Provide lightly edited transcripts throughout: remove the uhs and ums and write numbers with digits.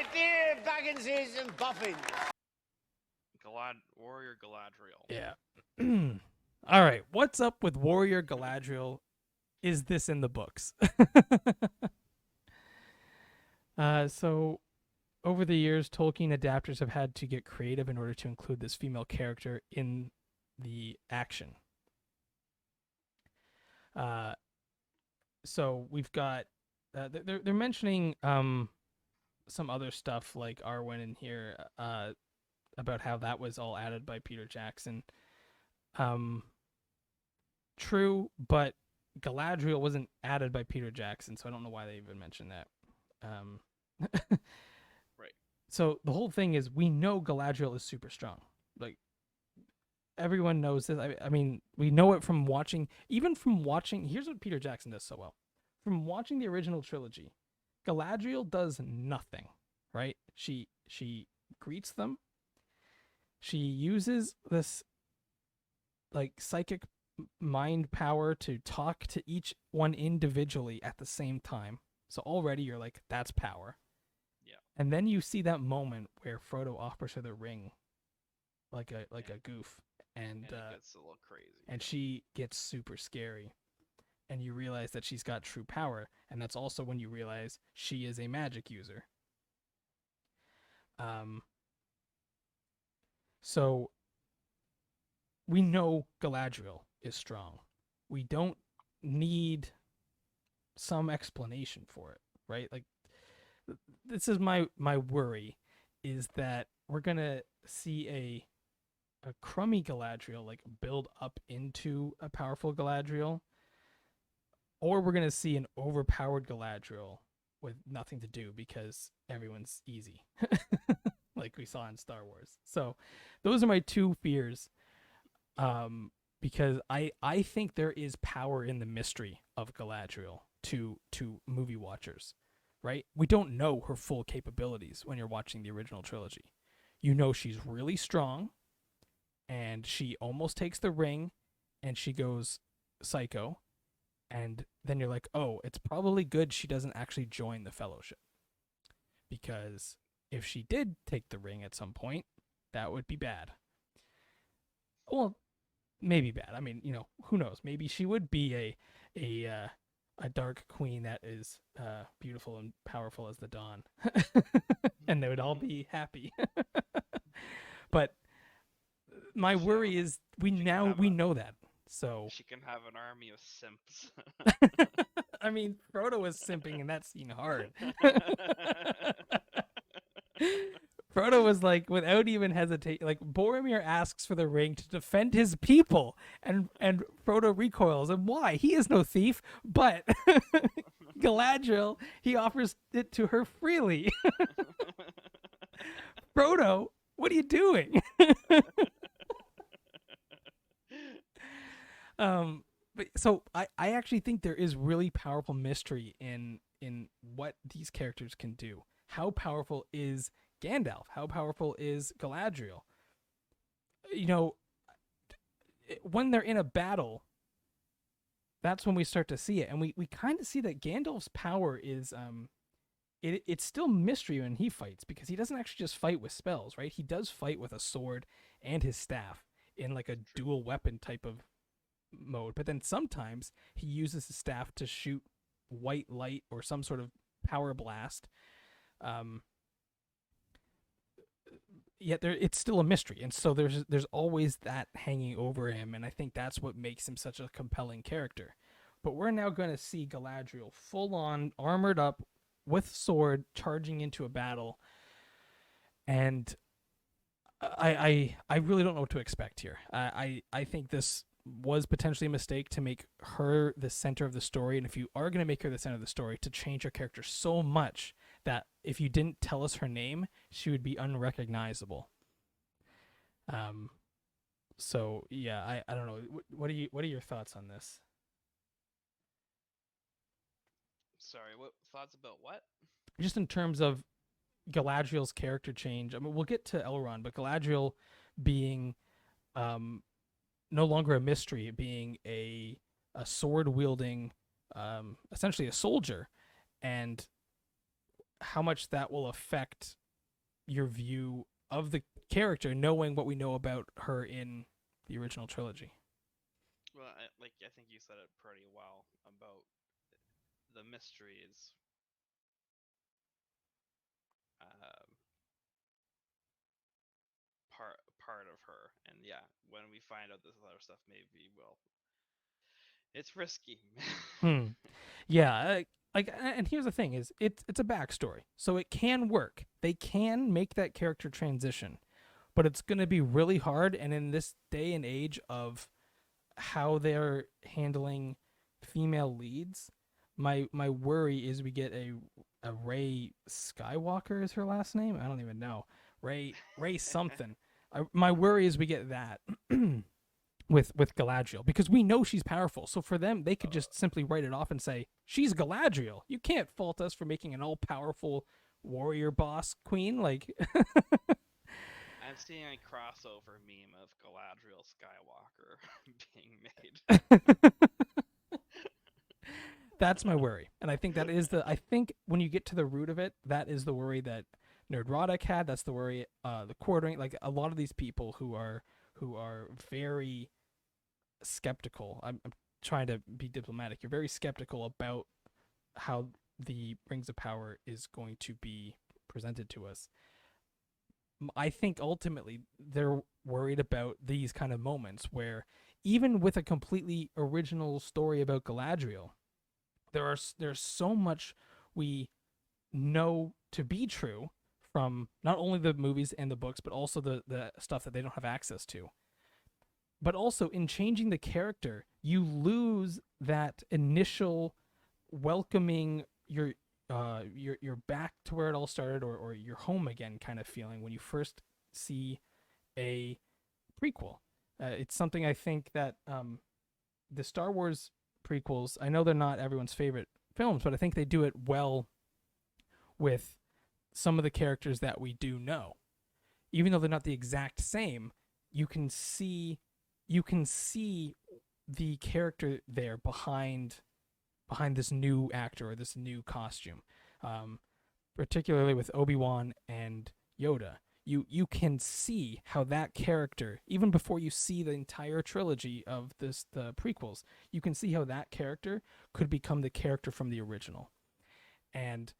my dear Bagginses and Boffins. Warrior Galadriel. Yeah. All right. What's up with Warrior Galadriel? Is this in the books? So, over the years, Tolkien adapters have had to get creative in order to include this female character in the action. So we've got they're mentioning some other stuff like Arwen in here about how that was all added by Peter Jackson. True, but Galadriel wasn't added by Peter Jackson, so I don't know why they even mentioned that. Right. So the whole thing is we know Galadriel is super strong. Like, everyone knows this. I mean, we know it from watching, here's what Peter Jackson does so well. From watching the original trilogy, Galadriel does nothing, right? She greets them. She uses this like psychic mind power to talk to each one individually at the same time. So already you're like, that's power. Yeah. And then you see that moment where Frodo offers her the ring like a goof, and it gets a little crazy. And she gets super scary. And you realize that she's got true power, and that's also when you realize she is a magic user. So we know Galadriel is strong. We don't need some explanation for it, right? Like, this is my worry, is that we're gonna see a crummy Galadriel like build up into a powerful Galadriel, or we're gonna see an overpowered Galadriel with nothing to do because everyone's easy, like we saw in Star Wars. So those are my two fears, because I think there is power in the mystery of Galadriel to movie watchers, right? We don't know her full capabilities when you're watching the original trilogy. You know she's really strong, and she almost takes the ring, and she goes psycho, and then you're like, oh, it's probably good she doesn't actually join the Fellowship, because if she did take the ring at some point, that would be bad. Well, maybe bad. I mean, who knows? Maybe she would be a dark queen that is beautiful and powerful as the dawn, and they would all be happy. But my worry is we know that. So she can have an army of simps. I mean, Frodo was simping, and that's hard. Frodo was like, without even hesitate, like, Boromir asks for the ring to defend his people, and Frodo recoils. And why? He is no thief, but Galadriel, he offers it to her freely. Frodo, what are you doing? But so I actually think there is really powerful mystery in what these characters can do. How powerful is Gandalf? How powerful is Galadriel? When they're in a battle, that's when we start to see it. And we kind of see that Gandalf's power is it's still mystery when he fights, because he doesn't actually just fight with spells, right? He does fight with a sword and his staff in like a dual weapon type of mode, but then sometimes he uses his staff to shoot white light or some sort of power blast. Yet it's still a mystery, and so there's always that hanging over him, and I think that's what makes him such a compelling character. But we're now going to see Galadriel full on armored up with sword charging into a battle, and I really don't know what to expect here. I think this was potentially a mistake to make her the center of the story, and if you are going to make her the center of the story, to change her character so much that if you didn't tell us her name, she would be unrecognizable. So yeah, I don't know. What are your thoughts on this? Sorry, what thoughts about what? Just in terms of Galadriel's character change. I mean, we'll get to Elrond, but Galadriel being no longer a mystery, being a sword wielding, essentially a soldier, and that will affect your view of the character, knowing what we know about her in the original trilogy. Well, I think you said it pretty well about the mysteries. Um, part of her, and yeah, when we find out this other stuff, maybe it's risky. Yeah, and here's the thing: is it's a backstory, so it can work. They can make that character transition, but it's going to be really hard. And in this day and age of how they're handling female leads, my worry is we get a Ray Skywalker is her last name. I don't even know. Ray something. My worry is we get that with Galadriel, because we know she's powerful. So for them, they could just simply write it off and say she's Galadriel. You can't fault us for making an all powerful warrior boss queen. Like I'm seeing a crossover meme of Galadriel Skywalker being made. that's my worry, and I think that is I think when you get to the root of it, that is the worry that Nerdrotic had. That's the worry the Quartering, like a lot of these people who are very skeptical. I'm trying to be diplomatic. You're very skeptical about how the Rings of Power is going to be presented to us. I think ultimately they're worried about these kind of moments where, even with a completely original story about Galadriel, there's so much we know to be true from not only the movies and the books, but also the stuff that they don't have access to. But also, in changing the character, you lose that initial welcoming you're back to where it all started, or you're home again kind of feeling when you first see a prequel. It's something I think that the Star Wars prequels, I know they're not everyone's favorite films, but I think they do it well with some of the characters that we do know. Even though they're not the exact same, you can see the character there behind this new actor or this new costume. Particularly with Obi-Wan and Yoda, you can see how that character, even before you see the entire trilogy of the prequels, you can see how that character could become the character from the original. And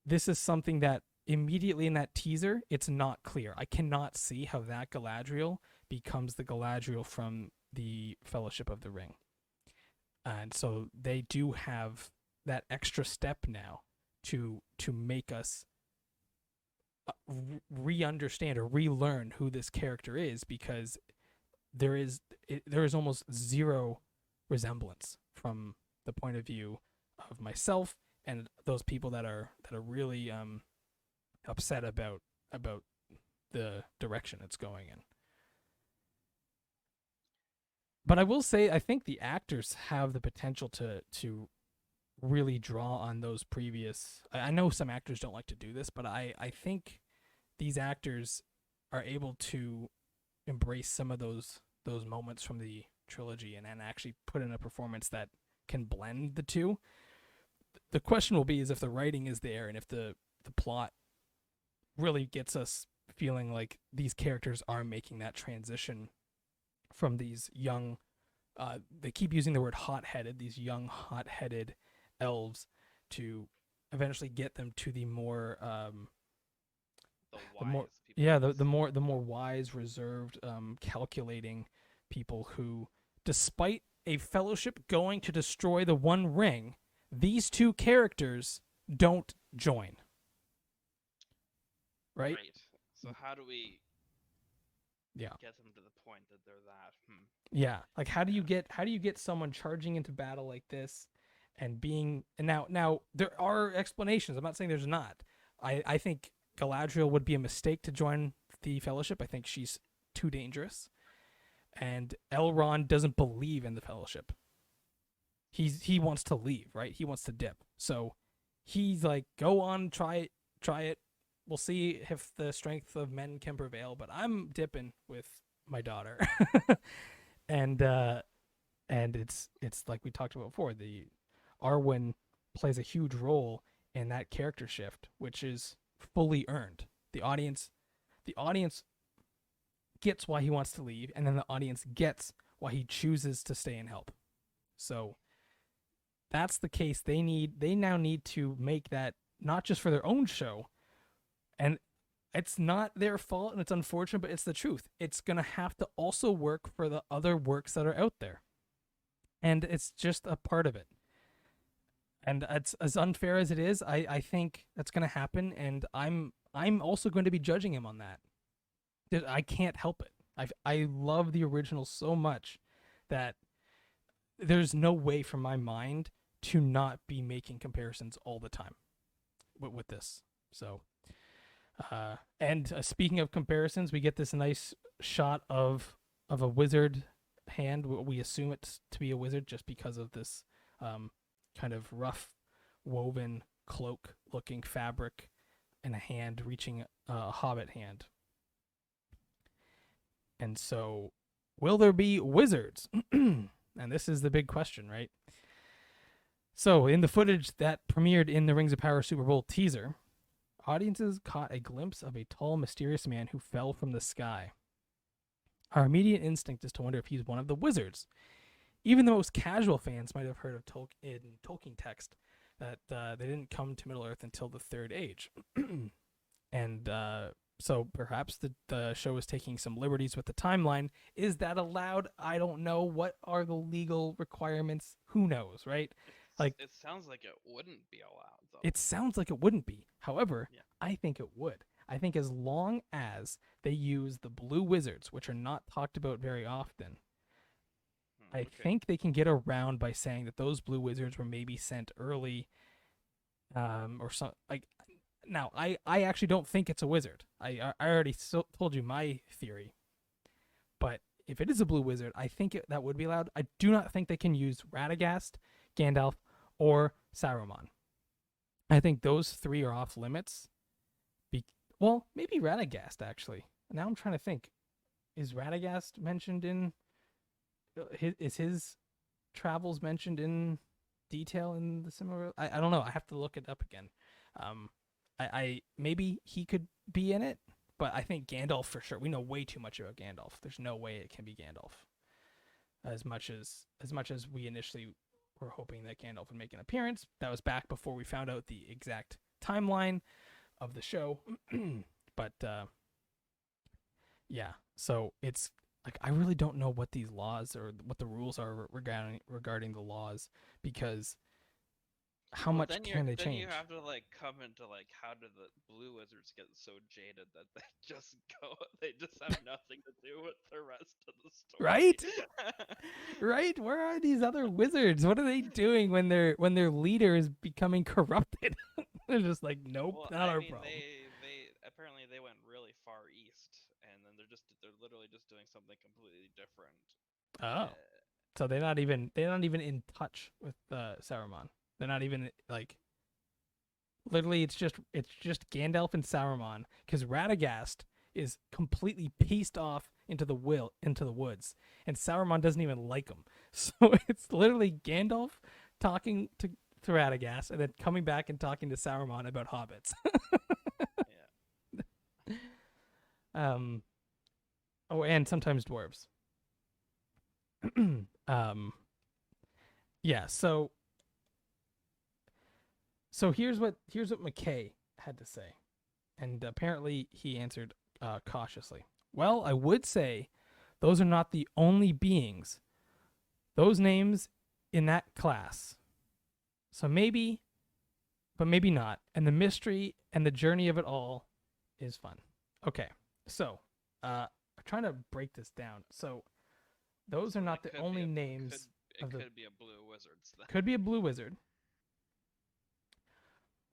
this is something that immediately in that teaser, it's not clear. I cannot see how that Galadriel becomes the Galadriel from the Fellowship of the Ring. And so they do have that extra step now to make us re-understand or relearn who this character is, because there is almost zero resemblance from the point of view of myself and those people that are really upset about the direction it's going in. But I will say, I think the actors have the potential to really draw on those previous. I know some actors don't like to do this, but I think these actors are able to embrace some of those moments from the trilogy and actually put in a performance that can blend the two. The question will be is if the writing is there and if the plot really gets us feeling like these characters are making that transition from these young, they keep using the word hot-headed, these young hot-headed elves, to eventually get them to the more the more wise, reserved, calculating people who, despite a fellowship going to destroy the One Ring, these two characters don't join. Right? So how do we get them to the point that they're that? Yeah. Like how do you get someone charging into battle like this and being, and now there are explanations. I'm not saying there's not. I think Galadriel would be a mistake to join the Fellowship. I think she's too dangerous. And Elrond doesn't believe in the Fellowship. He wants to leave, right? He wants to dip. So he's like, go on, try it. We'll see if the strength of men can prevail, but I'm dipping with my daughter. and it's like we talked about before, the Arwen plays a huge role and that character shift, which is fully earned. The audience gets why he wants to leave, and then the audience gets why he chooses to stay and help. So that's the case. They now need to make that not just for their own show, and it's not their fault and it's unfortunate, but it's the truth. It's gonna have to also work for the other works that are out there, and it's just a part of it. And it's as unfair as it is. I think that's gonna happen, and I'm also going to be judging him on that. I can't help it. I love the original so much that there's no way for my mind to not be making comparisons all the time with this. So, and speaking of comparisons, we get this nice shot of a wizard hand. We assume it to be a wizard just because of this kind of rough woven cloak looking fabric and a hand reaching a hobbit hand. And so, will there be wizards? And this is the big question, right? So, in the footage that premiered in the Rings of Power Super Bowl teaser, audiences caught a glimpse of a tall, mysterious man who fell from the sky. Our immediate instinct is to wonder if he's one of the wizards. Even the most casual fans might have heard of Tolkien text that they didn't come to Middle-earth until the Third Age. And so perhaps the show is taking some liberties with the timeline. Is that allowed? I don't know. What are the legal requirements? Who knows, right? Like, it sounds like it wouldn't be allowed, though. It sounds like it wouldn't be. However, Yeah. I think it would. I think as long as they use the blue wizards, which are not talked about very often, I think they can get around by saying that those blue wizards were maybe sent early, or some like. Now, I actually don't think it's a wizard. I already told you my theory. But if it is a blue wizard, I think that would be allowed. I do not think they can use Radagast, Gandalf, or Saruman. I think those three are off limits. Well, maybe Radagast, actually. Now I'm trying to think. Is Radagast mentioned in... Is his travels mentioned in detail in the similar... I don't know. I have to look it up again. I maybe he could be in it, but I think Gandalf for sure. We know way too much about Gandalf. There's no way it can be Gandalf. As much as we initially were hoping that Gandalf would make an appearance, that was back before we found out the exact timeline of the show. But yeah, so it's like I really don't know what these laws or what the rules are regarding the laws, because how much can they change? Then you have to come into how do the blue wizards get so jaded that they just have nothing to do with the rest of the story, right? Right? Where are these other wizards? What are they doing when their leader is becoming corrupted? They're just like, nope, not our problem. They apparently they went really far east, and then they're literally just doing something completely different. Oh, so they're not even in touch with Saruman. They're not even literally. It's just Gandalf and Saruman, because Radagast is completely pieced off into the woods, and Saruman doesn't even like him. So it's literally Gandalf talking to Radagast, and then coming back and talking to Saruman about hobbits. Yeah. Oh, and sometimes dwarves. Yeah. So here's what McKay had to say, and apparently he answered cautiously. Well, I would say those are not the only beings. Those names in that class. So maybe, but maybe not. And the mystery and the journey of it all is fun. Okay, so I'm trying to break this down. So those are not the only names. It could be a blue wizard. Could be a blue wizard.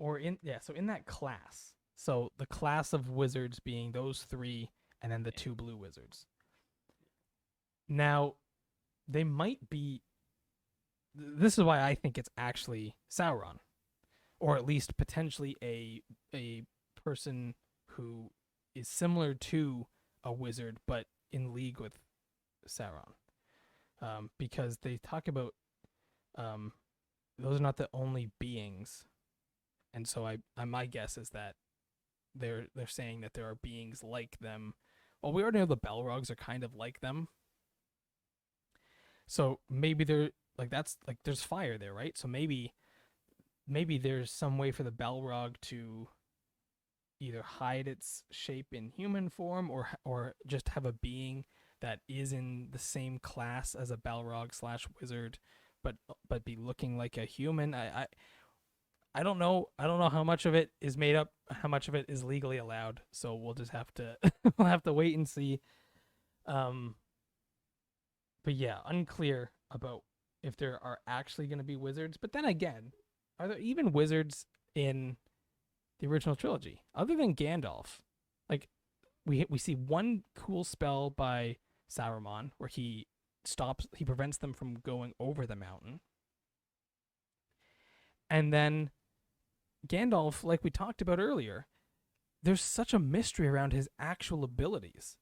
Or in that class. So the class of wizards being those three, and then the two blue wizards. Now, they might be. This is why I think it's actually Sauron, or at least potentially a person who is similar to a wizard but in league with Sauron, because they talk about those are not the only beings. And so my guess is that they're saying that there are beings like them. Well, we already know the Balrogs are kind of like them. So maybe they're like, that's like, there's fire there, right? So maybe there's some way for the Balrog to either hide its shape in human form, or just have a being that is in the same class as a Balrog / wizard, but be looking like a human. I don't know. I don't know how much of it is made up, how much of it is legally allowed. So we'll just have to we'll have to wait and see. But yeah, unclear about if there are actually going to be wizards. But then again, are there even wizards in the original trilogy other than Gandalf? Like, we see one cool spell by Sauron where he prevents them from going over the mountain. And then Gandalf, like we talked about earlier, there's such a mystery around his actual abilities.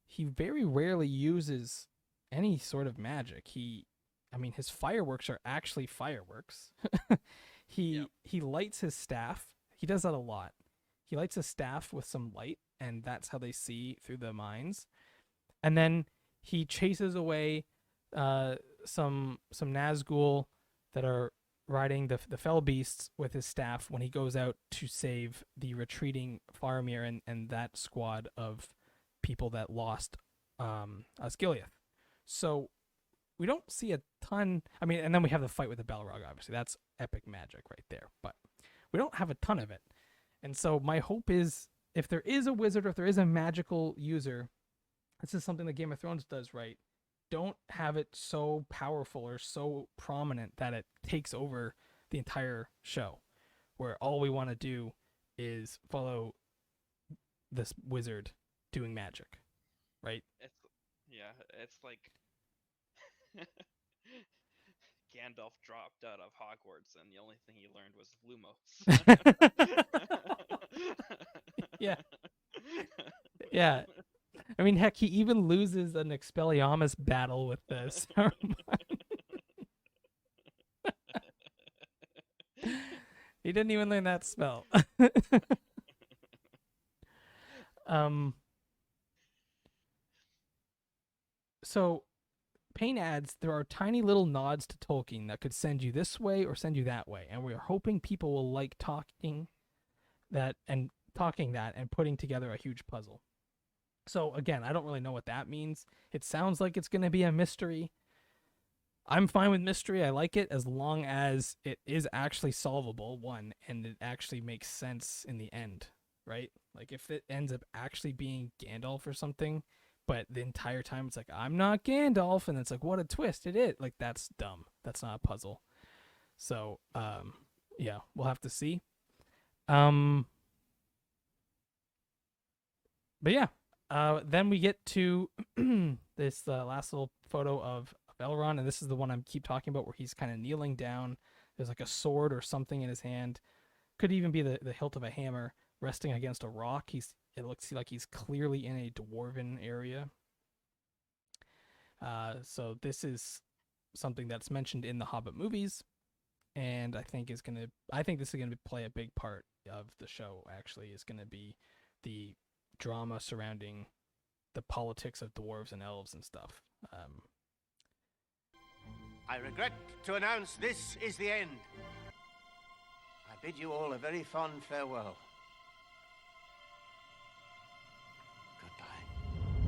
He very rarely uses any sort of magic. His fireworks are actually fireworks. He lights his staff. He does that a lot. He lights his staff with some light, and that's how they see through the mines. And then he chases away some Nazgul that are riding the fell beasts with his staff when he goes out to save the retreating Faramir and that squad of people that lost Osgiliath. So we don't see a ton. I mean, and then we have the fight with the Balrog, obviously. That's epic magic right there. But we don't have a ton of it. And so my hope is, if there is a wizard or if there is a magical user, this is something that Game of Thrones does right. Don't have it so powerful or so prominent that it takes over the entire show, where all we want to do is follow this wizard doing magic, right? It's like Gandalf dropped out of Hogwarts and the only thing he learned was Lumos. Yeah. Yeah. I mean, heck, he even loses an Expelliarmus battle with this. He didn't even learn that spell. So Payne adds, there are tiny little nods to Tolkien that could send you this way or send you that way, and we are hoping people will like talking that and putting together a huge puzzle. So again, I don't really know what that means. It sounds like it's going to be a mystery. I'm fine with mystery. I like it as long as it is actually solvable, one, and it actually makes sense in the end, right? Like, if it ends up actually being Gandalf or something, but the entire time it's like, I'm not Gandalf, and it's like, what a twist, it is. Like, that's dumb. That's not a puzzle. So, yeah, we'll have to see. But yeah, then we get to this last little photo of Elrond, and this is the one I keep talking about, where he's kind of kneeling down. There's like a sword or something in his hand. Could even be the hilt of a hammer resting against a rock. It looks like he's clearly in a dwarven area. So this is something that's mentioned in the Hobbit movies, and I think this is gonna play a big part of the show. Actually, is gonna be the drama surrounding the politics of dwarves and elves and stuff. I regret to announce this is the end. I bid you all a very fond farewell.